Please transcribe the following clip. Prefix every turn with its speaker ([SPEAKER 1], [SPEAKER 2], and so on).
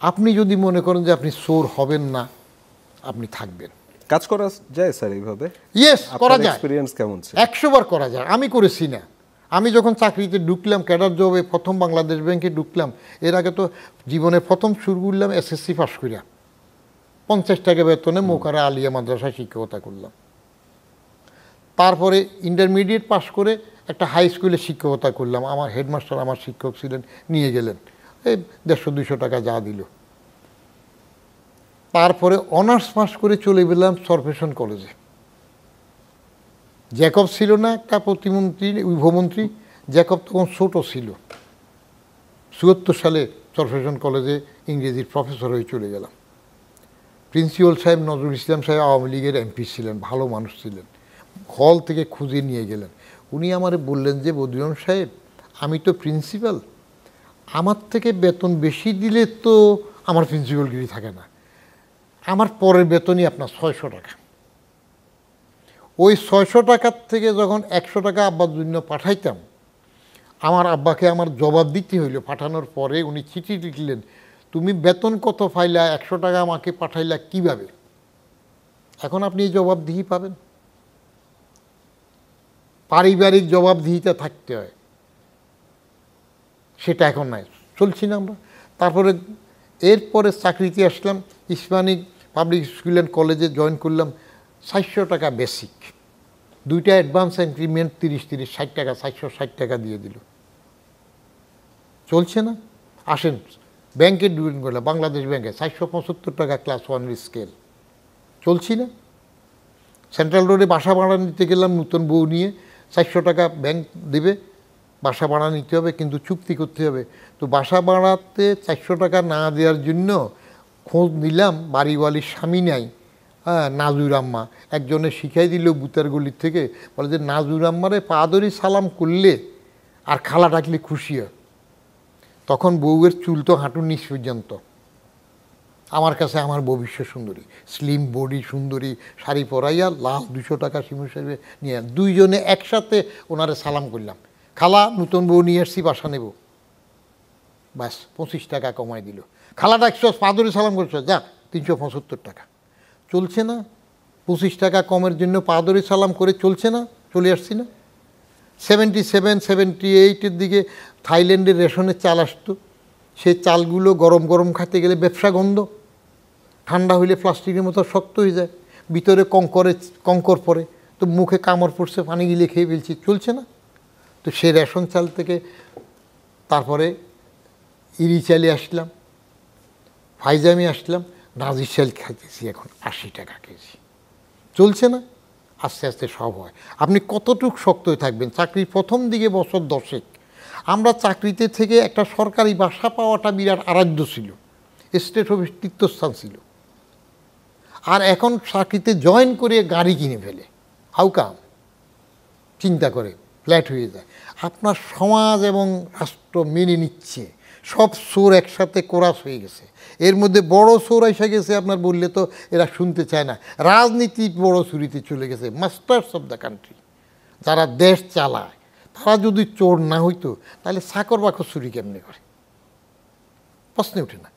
[SPEAKER 1] আপনি যদি মনে করেন যে আপনি চোর হবেন না, আপনি থাকবেন।
[SPEAKER 2] কাজ করা যায় স্যার এইভাবে?
[SPEAKER 1] ইয়েস, করা যায়।
[SPEAKER 2] এক্সপেরিয়েন্স কেমন ছিল?
[SPEAKER 1] 100 বার করা যায়। আমি করেছি না। আমি যখন চাকরিতে ঢুকলাম, ক্যাডার জবে প্রথম বাংলাদেশ ব্যাংকে ঢুকলাম, এর আগে তো জীবনে প্রথম শুরু করলাম এসএসসি পাস করিয়া 50 টাকা বেতনে মোকারা আলিয়া মাদ্রাসায় শিক্ষকতা করলাম। তারপরে ইন্টারমিডিয়েট পাস করে একটা হাই স্কুলে শিক্ষকতা করলাম। আমার হেডমাস্টার আমার শিক্ষক ছিলেন, নিয়ে গেলেন, এই 150-200 টাকা যা দিল। তারপরে অনার্স পাস করে চলে গেলাম সরফেশন কলেজে। জ্যাকব ছিল না একটা প্রতিমন্ত্রী, উভমন্ত্রী, জ্যাকব তখন ছোট ছিল। 74 সালে সরফেশন কলেজে ইংরেজির প্রফেসর হয়ে চলে গেলাম। প্রিন্সিপাল সাহেব নজরুল ইসলাম সাহেব আওয়ামী লীগের এমপি ছিলেন, ভালো মানুষ ছিলেন। হল থেকে খুঁজে নিয়ে গেলেন। উনি আমারে বললেন যে, বদিউল সাহেব, আমি তো প্রিন্সিপাল, আমার থেকে বেতন বেশি দিলে তো আমার প্রিন্সিপালগিরি থাকে না। আমার পরের বেতনই আপনার 600 টাকা। ওই 600 টাকার থেকে যখন 100 টাকা আব্বার জন্য পাঠাইতাম, আমার আব্বাকে আমার জবাব দিতে হইল। পাঠানোর পরে উনি চিঠি লিখলেন, তুমি বেতন কত পাইলা, 100 টাকা আমাকে পাঠাইলা কিভাবে? এখন আপনি এই জবাবদিহি পাবেন। পারিবারিক জবাবদিহিতে থাকতে হয়, সেটা এখন নাই। চলছি না আমরা। তারপরে এরপরে চাকরিতে আসলাম, ইসলামিক পাবলিক স্কুল অ্যান্ড কলেজে জয়েন করলাম। 400 টাকা বেসিক, 2টা অ্যাডভান্স ইনক্রিমেন্ট 30-30, 60 টাকা, 460 টাকা দিয়ে দিল। চলছে না? আসেন ব্যাংকে জয়েন করলাম, বাংলাদেশ ব্যাংকে 475 টাকা ক্লাস 1 স্কেল। চলছি না? সেন্ট্রাল রোডে বাসা ভাড়া নিতে গেলাম নতুন বউ নিয়ে, 400 টাকা ব্যাংক দেবে, বাসা ভাড়া নিতে হবে, কিন্তু চুক্তি করতে হবে। তো বাসা ভাড়াতে 400 টাকা না দেওয়ার জন্য খোঁজ নিলাম, বাড়িওয়ালির স্বামী নাই, হ্যাঁ, নাজুর আম্মা একজনে শিখাই দিল বুতার গলির থেকে, বলে যে নাজুর আম্মারে পা ধরে সালাম করলে আর খালা ডাকলে খুশি হয়। তখন বউয়ের চুল তো হাঁটুর নিচ পর্যন্ত। আমার কাছে আমার বউ বিশ্ব সুন্দরী, স্লিম বডি, সুন্দরী, শাড়ি পরাইয়া লাল 200 টাকা শিমু সাহেবে নিয়ে দুইজনে একসাথে ওনারে সালাম করলাম, খালা নতুন বউ নিয়ে আসছি, বাসা নেব। ব্যাস 25 টাকা কমাই দিল। খালাটা 100 পাদরে সালাম করছো, যা 375 টাকা। চলছে না? 25 টাকা কমের জন্য পাদরে সালাম করে চলছে না? চলে আসছি না? 77-78-এর দিকে থাইল্যান্ডের রেশনের চাল আসতো। সেই চালগুলো গরম গরম খাইতে গেলে ব্যবসা গন্ধ, ঠান্ডা হইলে প্লাস্টিকের মতো শক্ত হয়ে যায়, ভিতরে কঙ্কর পড়ে, তো মুখে কামড় পড়ছে, পানি গিলে খেয়ে ফেলছি। চলছে না? তো সেই রেশন চাল থেকে তারপরে ইরি চালে আসলাম, ফাইজামি আসলাম, নাজির চাল খাইতেছি এখন 80 টাকা কেজি। চলছে না? আস্তে আস্তে সব হয়। আপনি কতটুকু শক্ত হয়ে থাকবেন? চাকরির প্রথম দিকে বছর 10 আমরা চাকরিতে থেকে একটা সরকারি বাসা পাওয়াটা বিরাট আরাধ্য ছিল, স্টেট অফিস তীর্থস্থান ছিল। আর এখন চাকরিতে জয়েন করে গাড়ি কিনে ফেলে, হাউ কাম? চিন্তা করে ফ্ল্যাট হয়ে যায়। আপনার সমাজ এবং রাষ্ট্র মেনে নিচ্ছে, সব চোর একসাথে কোরাস হয়ে গেছে। এর মধ্যে বড় চোর এসে গেছে, আপনার বললে তো এরা শুনতে চায় না। রাজনীতি বড় চুরিতে চলে গেছে, মাস্টার্স অফ দ্য কান্ট্রি, যারা দেশ চালায়, তারা যদি চোর না হইতো তাহলে চাকর বাকর চুরি কেমনি করে? প্রশ্নে ওঠে না।